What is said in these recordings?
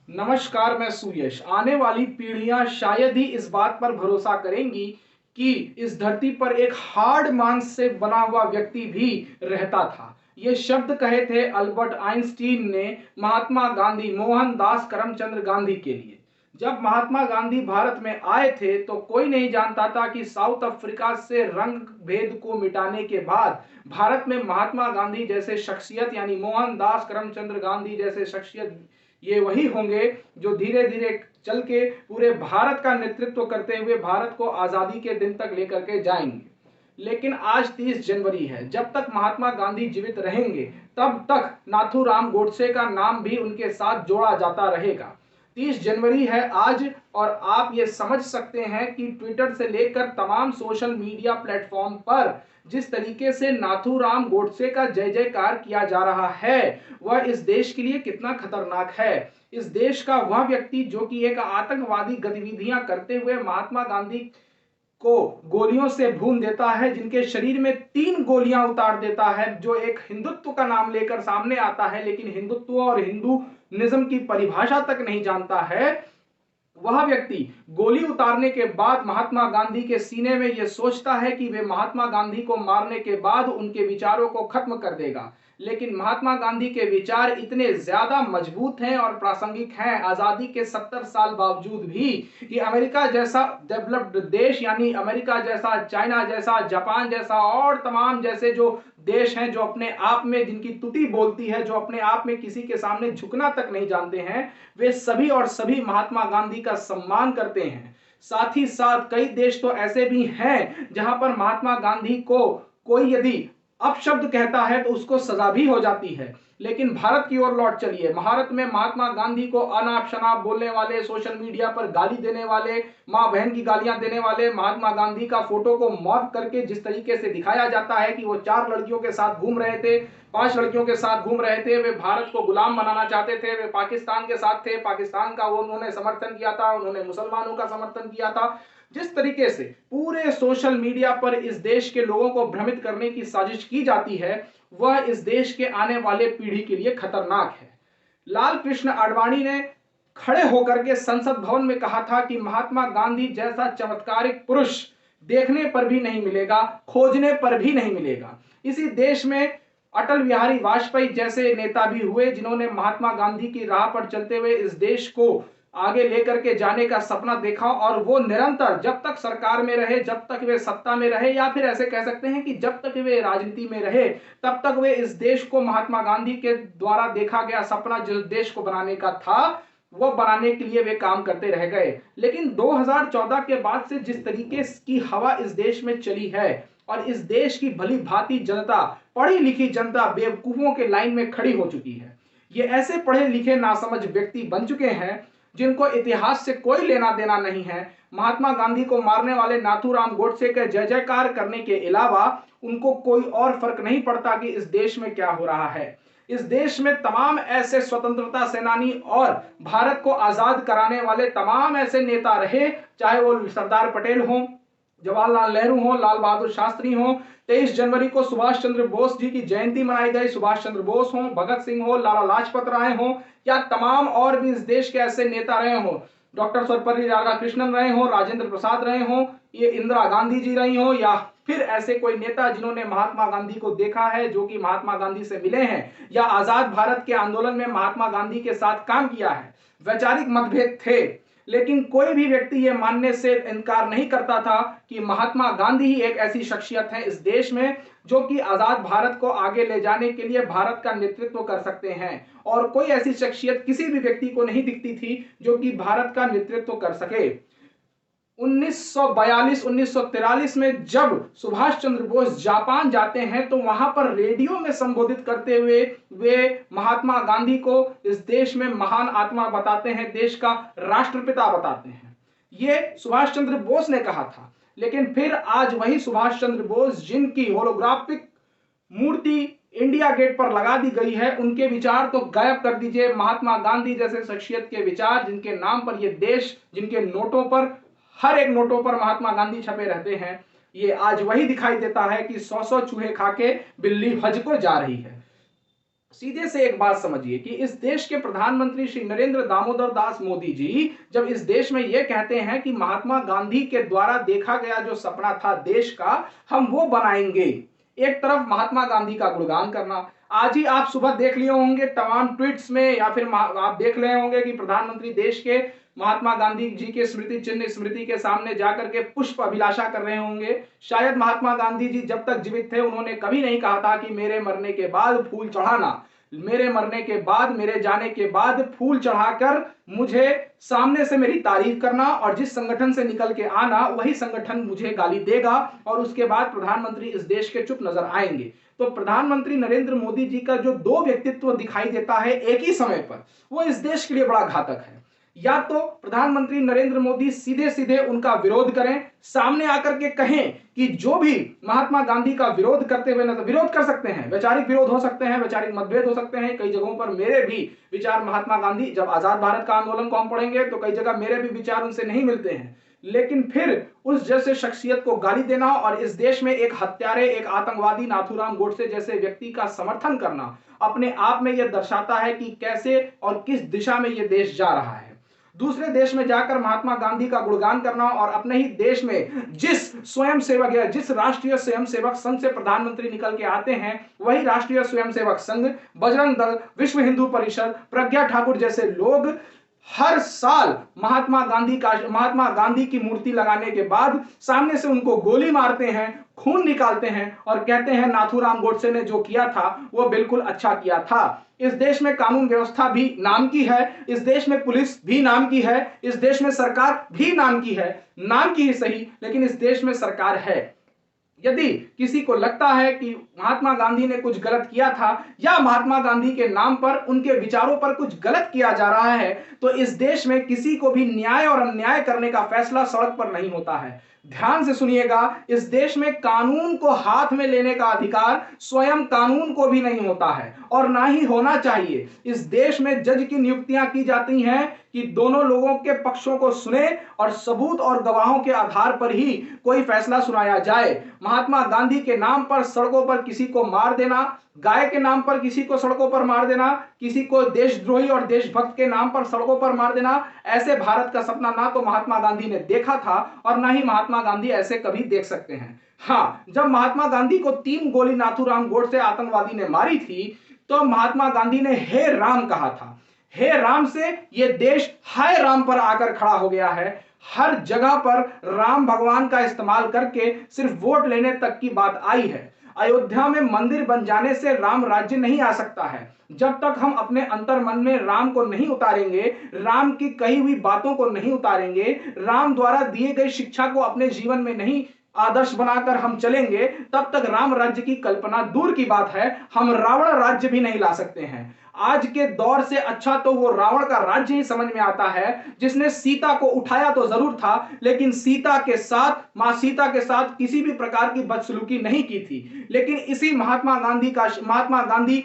नमस्कार, मैं सुयश। आने वाली पीढ़ियां शायद ही इस बात पर भरोसा करेंगी कि इस धरती पर एक हार्ड मांस से बना हुआ व्यक्ति भी रहता था। ये शब्द कहे थे अल्बर्ट आइंस्टीन ने महात्मा गांधी, मोहनदास करमचंद गांधी के लिए। जब महात्मा गांधी भारत में आए थे तो कोई नहीं जानता था कि साउथ अफ्रीका से रंग भेद को मिटाने के बाद भारत में महात्मा गांधी जैसे शख्सियत, यानी मोहनदास करमचंद गांधी जैसे शख्सियत, ये वही होंगे जो धीरे धीरे चल के पूरे भारत का नेतृत्व करते हुए भारत को आजादी के दिन तक लेकर के जाएंगे। लेकिन आज 30 जनवरी है। जब तक महात्मा गांधी जीवित रहेंगे तब तक नाथूराम गोडसे का नाम भी उनके साथ जोड़ा जाता रहेगा। 30 जनवरी है आज, और आप ये समझ सकते हैं कि ट्विटर से लेकर तमाम सोशल मीडिया प्लेटफॉर्म पर जिस तरीके से नाथूराम गोडसे का जय जयकार किया जा रहा है वह इस देश के लिए कितना खतरनाक है। इस देश का वह व्यक्ति जो कि एक आतंकवादी गतिविधियां करते हुए महात्मा गांधी को गोलियों से भून देता है, जिनके शरीर में 3 गोलियां उतार देता है, जो एक हिंदुत्व का नाम लेकर सामने आता है लेकिन हिंदुत्व और हिंदुइज्म की परिभाषा तक नहीं जानता है, वह व्यक्ति गोली उतारने के बाद महात्मा गांधी के सीने में यह सोचता है कि वे महात्मा गांधी को मारने के बाद उनके विचारों को खत्म कर देगा। लेकिन महात्मा गांधी के विचार इतने ज्यादा मजबूत हैं और प्रासंगिक हैं आजादी के 70 साल बावजूद भी, कि अमेरिका जैसा डेवलप्ड देश, यानी अमेरिका जैसा, चाइना जैसा, जापान जैसा और तमाम जैसे जो देश हैं जो अपने आप में, जिनकी तुति बोलती है, जो अपने आप में किसी के सामने झुकना तक नहीं जानते हैं, वे सभी और सभी महात्मा गांधी का सम्मान करते हैं। साथ ही साथ कई देश तो ऐसे भी हैं जहां पर महात्मा गांधी को कोई यदि अपशब्द कहता है तो उसको सजा भी हो जाती है। लेकिन भारत की ओर लौट चलिए। भारत में महात्मा गांधी को अनाप शनाप बोलने वाले, सोशल मीडिया पर गाली देने वाले, मां बहन की गालियां देने वाले, महात्मा गांधी का फोटो को मॉर्फ करके जिस तरीके से दिखाया जाता है कि वो 4 लड़कियों के साथ घूम रहे थे, 5 लड़कियों के साथ घूम रहे थे, वे भारत को गुलाम बनाना चाहते थे, वे पाकिस्तान के साथ थे, पाकिस्तान का वो उन्होंने समर्थन किया था, उन्होंने मुसलमानों का समर्थन किया था। जिस तरीके से पूरे सोशल मीडिया पर इस देश के लोगों को भ्रमित करने की साजिश की जाती है वह इस देश के आने वाले पीढ़ी के लिए खतरनाक है। लाल कृष्ण आडवाणी ने खड़े होकर के संसद भवन में कहा था कि महात्मा गांधी जैसा चमत्कारिक पुरुष देखने पर भी नहीं मिलेगा, खोजने पर भी नहीं मिलेगा। इसी देश में अटल बिहारी वाजपेयी जैसे नेता भी हुए जिन्होंने महात्मा गांधी की राह पर चलते हुए इस देश को आगे लेकर के जाने का सपना देखा, और वो निरंतर जब तक सरकार में रहे, जब तक वे सत्ता में रहे, या फिर ऐसे कह सकते हैं कि जब तक वे राजनीति में रहे, तब तक वे इस देश को महात्मा गांधी के द्वारा देखा गया सपना, जिस देश को बनाने का था, वो बनाने के लिए वे काम करते रह गए। लेकिन 2014 के बाद से जिस तरीके की हवा इस देश में चली है और इस देश की भली भांति जनता, पढ़ी लिखी जनता बेवकूफों के लाइन में खड़ी हो चुकी है। ये ऐसे पढ़े लिखे नासमझ व्यक्ति बन चुके हैं जिनको इतिहास से कोई लेना देना नहीं है। महात्मा गांधी को मारने वाले नाथूराम गोडसे के जय जयकार करने के अलावा उनको कोई और फर्क नहीं पड़ता कि इस देश में क्या हो रहा है। इस देश में तमाम ऐसे स्वतंत्रता सेनानी और भारत को आजाद कराने वाले तमाम ऐसे नेता रहे, चाहे वो सरदार पटेल हों, जवाहरलाल नेहरू हो, लाल बहादुर शास्त्री हो, 23 जनवरी को सुभाष चंद्र बोस जी की जयंती मनाई गई, सुभाष चंद्र बोस हो, भगत सिंह हो, लाला लाजपत राय हो, या तमाम और भी इस देश के ऐसे नेता रहे हो, डॉक्टर सर्वपल्ली राधाकृष्णन रहे हो, राजेंद्र प्रसाद रहे हो, ये इंदिरा गांधी जी रही हो, या फिर ऐसे कोई नेता जिन्होंने महात्मा गांधी को देखा है, जो कि महात्मा गांधी से मिले हैं या आजाद भारत के आंदोलन में महात्मा गांधी के साथ काम किया है। वैचारिक मतभेद थे, लेकिन कोई भी व्यक्ति यह मानने से इनकार नहीं करता था कि महात्मा गांधी ही एक ऐसी शख्सियत है इस देश में जो कि आजाद भारत को आगे ले जाने के लिए भारत का नेतृत्व कर सकते हैं, और कोई ऐसी शख्सियत किसी भी व्यक्ति को नहीं दिखती थी जो कि भारत का नेतृत्व कर सके। 1942-1943 में जब सुभाष चंद्र बोस जापान जाते हैं तो वहां पर रेडियो में संबोधित करते हुए वे महात्मा गांधी को इस देश में महान आत्मा बताते हैं, देश का राष्ट्रपिता बताते हैं। ये सुभाष चंद्र बोस ने कहा था। लेकिन फिर आज वही सुभाष चंद्र बोस, जिनकी होलोग्राफिक मूर्ति इंडिया गेट पर लगा दी गई है, उनके विचार तो गायब कर दीजिए। महात्मा गांधी जैसे शख्सियत के विचार, जिनके नाम पर यह देश, जिनके नोटों पर, हर एक नोटों पर महात्मा गांधी छपे रहते हैं, ये आज वही दिखाई देता है कि 100-100 चूहे खा के बिल्ली हज को जा रही है। सीधे से एक बात समझिए कि इस देश के प्रधानमंत्री श्री नरेंद्र दामोदर दास मोदी जी जब इस देश में यह कहते हैं कि महात्मा गांधी के द्वारा देखा गया जो सपना था देश का, हम वो बनाएंगे। एक तरफ महात्मा गांधी का गुणगान करना, आज ही आप सुबह देख लिए होंगे तमाम ट्वीट्स में, या फिर आप देख रहे होंगे कि प्रधानमंत्री देश के महात्मा गांधी जी के स्मृति चिन्ह स्मृति के सामने जाकर के पुष्प अभिलाषा कर रहे होंगे। शायद महात्मा गांधी जी जब तक जीवित थे उन्होंने कभी नहीं कहा था कि मेरे मरने के बाद फूल चढ़ाना, मेरे मरने के बाद, मेरे जाने के बाद फूल चढ़ाकर मुझे सामने से मेरी तारीफ करना और जिस संगठन से निकल के आना वही संगठन मुझे गाली देगा और उसके बाद प्रधानमंत्री इस देश के चुप नजर आएंगे। तो प्रधानमंत्री नरेंद्र मोदी जी का जो दो व्यक्तित्व दिखाई देता है एक ही समय पर, वो इस देश के लिए बड़ा घातक है। या तो प्रधानमंत्री नरेंद्र मोदी सीधे सीधे उनका विरोध करें, सामने आकर के कहें कि जो भी महात्मा गांधी का विरोध करते हुए नजर, विरोध कर सकते हैं, वैचारिक विरोध हो सकते हैं, वैचारिक मतभेद हो सकते हैं, कई जगहों पर मेरे भी विचार महात्मा गांधी, जब आजाद भारत का आंदोलन को हम पढ़ेंगे तो कई जगह मेरे भी विचार उनसे नहीं मिलते हैं, लेकिन फिर उस जैसे शख्सियत को गाली देना और इस देश में एक हत्यारे, एक आतंकवादी नाथूराम गोडसे जैसे व्यक्ति का समर्थन करना अपने आप में यह दर्शाता है कि कैसे और किस दिशा में यह देश जा रहा है। दूसरे देश में जाकर महात्मा गांधी का गुणगान करना और अपने ही देश में जिस स्वयंसेवक या जिस राष्ट्रीय स्वयंसेवक संघ से प्रधानमंत्री निकल के आते हैं वही राष्ट्रीय स्वयंसेवक संघ, बजरंग दल, विश्व हिंदू परिषद, प्रज्ञा ठाकुर जैसे लोग हर साल महात्मा गांधी की मूर्ति लगाने के बाद सामने से उनको गोली मारते हैं, खून निकालते हैं और कहते हैं नाथूराम गोडसे ने जो किया था वो बिल्कुल अच्छा किया था। इस देश में कानून व्यवस्था भी नाम की है, इस देश में पुलिस भी नाम की है, इस देश में सरकार भी नाम की है, नाम की ही सही लेकिन इस देश में सरकार है। यदि किसी को लगता है कि महात्मा गांधी ने कुछ गलत किया था या महात्मा गांधी के नाम पर, उनके विचारों पर कुछ गलत किया जा रहा है, तो इस देश में किसी को भी न्याय और अन्याय करने का फैसला सड़क पर नहीं होता है। ध्यान से सुनिएगा, इस देश में कानून को हाथ में लेने का अधिकार स्वयं कानून को भी नहीं होता है और ना ही होना चाहिए। इस देश में जज की नियुक्तियां की जाती हैं कि दोनों लोगों के पक्षों को सुने और सबूत और गवाहों के आधार पर ही कोई फैसला सुनाया जाए। महात्मा गांधी के नाम पर सड़कों पर किसी को मार देना, गाय के नाम पर किसी को सड़कों पर मार देना, किसी को देशद्रोही और देशभक्त के नाम पर सड़कों पर मार देना, ऐसे भारत का सपना ना तो महात्मा गांधी ने देखा था और ना ही महात्मा गांधी ऐसे कभी देख सकते हैं। हाँ, जब महात्मा गांधी को 3 गोली नाथूराम गोडसे आतंकवादी ने मारी थी तो महात्मा गांधी ने हे राम कहा था। हे राम से यह देश हाय राम पर आकर खड़ा हो गया है। हर जगह पर राम भगवान का इस्तेमाल करके सिर्फ वोट लेने तक की बात आई है। अयोध्या में मंदिर बन जाने से राम राज्य नहीं आ सकता है। जब तक हम अपने अंतर मन में राम को नहीं उतारेंगे, राम की कही हुई बातों को नहीं उतारेंगे, राम द्वारा दिए गई शिक्षा को अपने जीवन में नहीं आदर्श बनाकर हम चलेंगे, तब तक राम राज्य की कल्पना दूर की बात है, हम रावण राज्य भी नहीं ला सकते हैं। आज के दौर से अच्छा तो वो रावण का राज्य ही समझ में आता है जिसने सीता को उठाया तो जरूर था लेकिन मां सीता के साथ किसी भी प्रकार की बदसलूकी नहीं की थी। लेकिन इसी महात्मा गांधी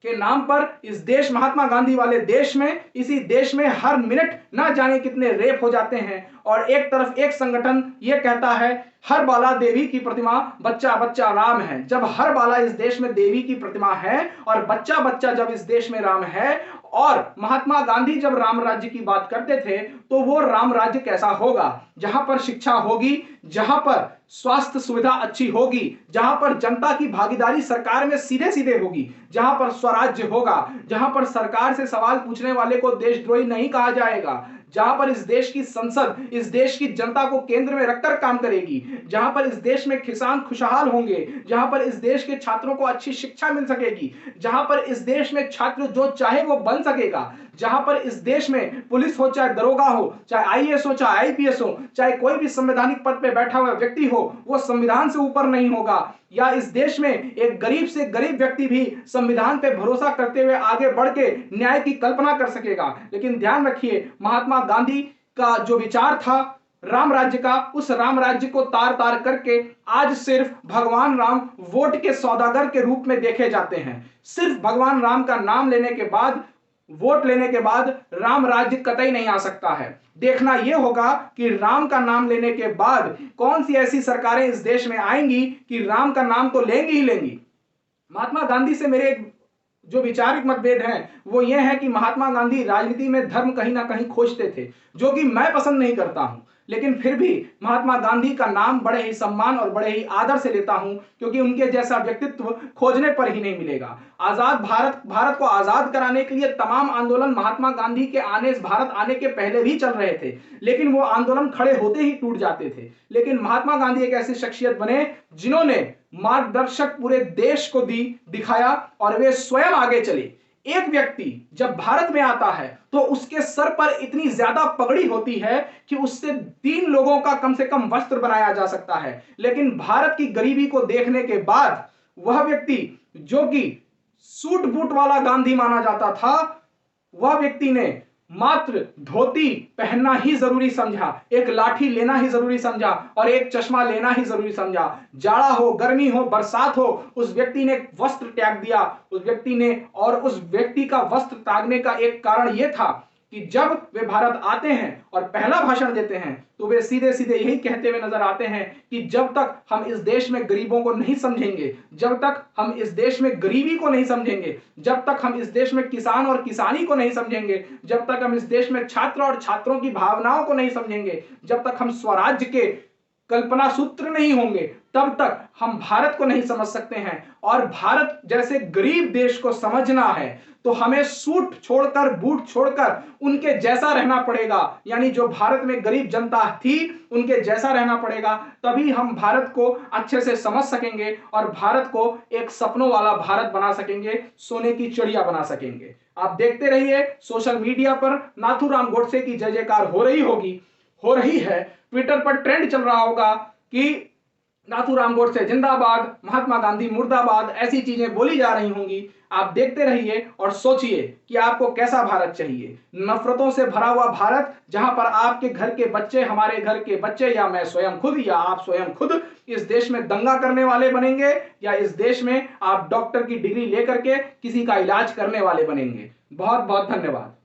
के नाम पर इस देश, महात्मा गांधी वाले देश में, इसी देश में हर मिनट ना जाने कितने रेप हो जाते हैं और एक तरफ एक संगठन यह कहता है हर बाला देवी की प्रतिमा, बच्चा बच्चा राम है। जब हर बाला इस देश में देवी की प्रतिमा है और बच्चा बच्चा जब इस देश में राम है, और महात्मा गांधी जब राम राज्य की बात करते थे तो वो राम राज्य कैसा होगा? जहां पर शिक्षा होगी, जहां पर स्वास्थ्य सुविधा अच्छी होगी, जहां पर जनता की भागीदारी सरकार में सीधे सीधे होगी, जहां पर स्वराज्य होगा, जहां पर सरकार से सवाल पूछने वाले को देशद्रोही नहीं कहा जाएगा, जहां पर इस देश की संसद इस देश की जनता को केंद्र में रखकर काम करेगी, जहां पर इस देश में किसान खुशहाल होंगे, जहां पर इस देश के छात्रों को अच्छी शिक्षा मिल सकेगी, जहां पर इस देश में छात्र जो चाहे वो बन सकेगा, जहां पर इस देश में पुलिस हो चाहे दरोगा हो, चाहे आईएएस हो चाहे आईपीएस हो, चाहे कोई भी संवैधानिक पद पे बैठा हुआ व्यक्ति हो, वो संविधान से ऊपर नहीं होगा। या इस देश में एक गरीब से गरीब व्यक्ति भी संविधान पे भरोसा करते हुए आगे बढ़ के न्याय की कल्पना कर सकेगा। लेकिन ध्यान रखिए, महात्मा गांधी का जो विचार था राम राज्य का, उस राम राज्य को तार तार करके आज सिर्फ भगवान राम वोट के सौदागर के रूप में देखे जाते हैं। सिर्फ भगवान राम का नाम लेने के बाद, वोट लेने के बाद राम राज्य कतई नहीं आ सकता है। देखना यह होगा कि राम का नाम लेने के बाद कौन सी ऐसी सरकारें इस देश में आएंगी कि राम का नाम तो लेंगी ही लेंगी। महात्मा गांधी से मेरे एक जो विचारिक मतभेद हैं वो ये है कि महात्मा गांधी राजनीति में धर्म कहीं ना कहीं खोजते थे, जो कि मैं पसंद नहीं करता हूं, लेकिन फिर भी महात्मा गांधी का नाम बड़े ही सम्मान और बड़े ही आदर से लेता हूं, क्योंकि उनके जैसा व्यक्तित्व खोजने पर ही नहीं मिलेगा। आजाद भारत को आजाद कराने के लिए तमाम आंदोलन महात्मा गांधी के भारत आने के पहले भी चल रहे थे, लेकिन वो आंदोलन खड़े होते ही टूट जाते थे। लेकिन महात्मा गांधी एक ऐसी शख्सियत बने जिन्होंने मार्गदर्शक पूरे देश को दिखाया और वे स्वयं आगे चले। एक व्यक्ति जब भारत में आता है तो उसके सर पर इतनी ज्यादा पगड़ी होती है कि उससे 3 लोगों का कम से कम वस्त्र बनाया जा सकता है, लेकिन भारत की गरीबी को देखने के बाद वह व्यक्ति जो कि सूट बूट वाला गांधी माना जाता था, वह व्यक्ति ने मात्र धोती पहनना ही जरूरी समझा, एक लाठी लेना ही जरूरी समझा और एक चश्मा लेना ही जरूरी समझा। जाड़ा हो, गर्मी हो, बरसात हो, उस व्यक्ति ने वस्त्र त्याग दिया। उस व्यक्ति ने, और उस व्यक्ति का वस्त्र त्यागने का एक कारण यह था कि जब वे भारत आते हैं और पहला भाषण देते हैं तो वे सीधे सीधे यही कहते हुए नजर आते हैं कि जब तक हम इस देश में गरीबों को नहीं समझेंगे, जब तक हम इस देश में गरीबी को नहीं समझेंगे, जब तक हम इस देश में किसान और किसानी को नहीं समझेंगे, जब तक हम इस देश में छात्र और छात्रों की भावनाओं को नहीं समझेंगे, जब तक हम स्वराज्य के कल्पना सूत्र नहीं होंगे, तब तक हम भारत को नहीं समझ सकते हैं। और भारत जैसे गरीब देश को समझना है तो हमें सूट छोड़कर, बूट छोड़कर उनके जैसा रहना पड़ेगा, यानी जो भारत में गरीब जनता थी उनके जैसा रहना पड़ेगा। तभी हम भारत को अच्छे से समझ सकेंगे और भारत को एक सपनों वाला भारत बना सकेंगे, सोने की चिड़िया बना सकेंगे। आप देखते रहिए, सोशल मीडिया पर नाथूराम गोडसे की जय जयकार हो रही है। ट्विटर पर ट्रेंड चल रहा होगा कि नाथूराम गोडसे जिंदाबाद, महात्मा गांधी मुर्दाबाद, ऐसी चीजें बोली जा रही होंगी। आप देखते रहिए और सोचिए कि आपको कैसा भारत चाहिए। नफरतों से भरा हुआ भारत, जहां पर आपके घर के बच्चे, हमारे घर के बच्चे, या मैं स्वयं खुद या आप स्वयं खुद इस देश में दंगा करने वाले बनेंगे, या इस देश में आप डॉक्टर की डिग्री लेकर के किसी का इलाज करने वाले बनेंगे। बहुत बहुत धन्यवाद।